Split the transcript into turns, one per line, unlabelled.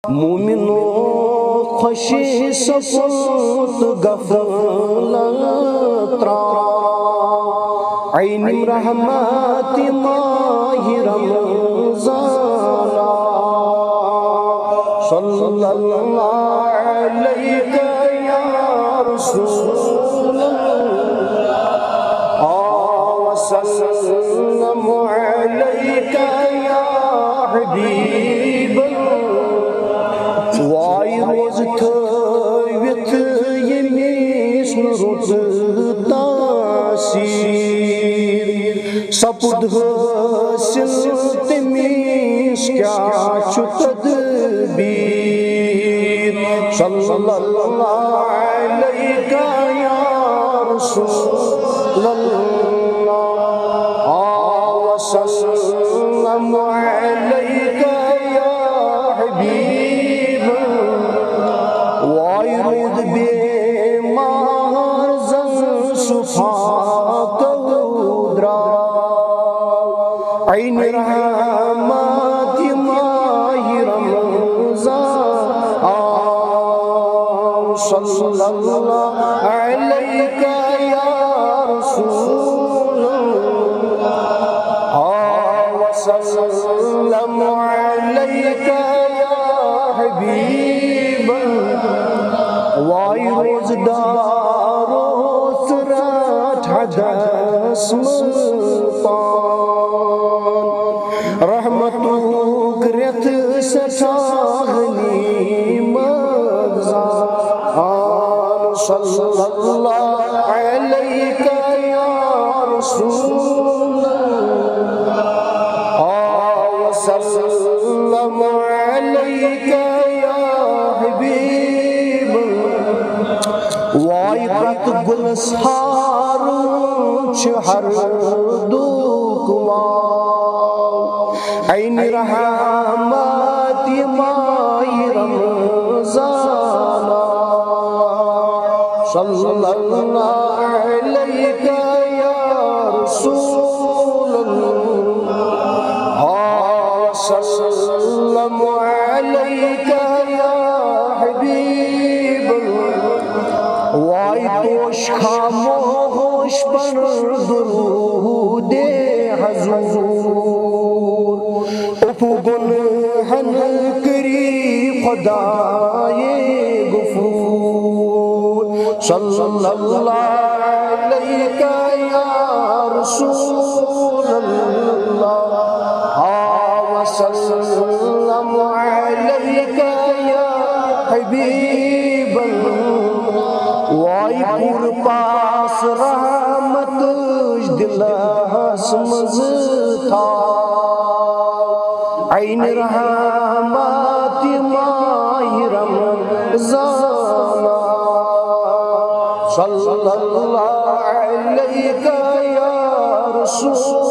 مومنو خوشی سپوت غفلت را عین رحمت ماہ رمضان صلی اللہ علیہ یا رسول اللہ وسلم علیہ یا حبیب وائی روز تھویت یمیس نرد تاثیر سپد حاصل تمیس کیا چھو تدبیر صلی اللہ علیہ یا رسول اللہ وسلم علیہ یا حبیب وائی رود بے مارزن صفات درا عین رحمت ماہ رمضان صلی اللہ علیہ یا رسول اللہ وسلم علیہ یا حبیب وائی روزدار سرات حدث ملپان رحمتو گریت سچاہنی مغزان صلی اللہ علیہ یا رسول اللہ وسلم علیہ یا حبیب وائی پرت گلسار ہر دکوان عین رحمت ماہ رمضان صلی اللہ علیہ یا رسول اللہ وسلم علیہ یا حبیب وائی توش خاموش پر درود حضور اپو گنہن کری خدائے غفور صلی اللہ علیہ یا رسول اللہ وسلم علیہ یا حبیب وائی پور پاس رحمت دلہس مز تھا عین رحمت ماہ رمضان صلی اللہ علیہ یا رسول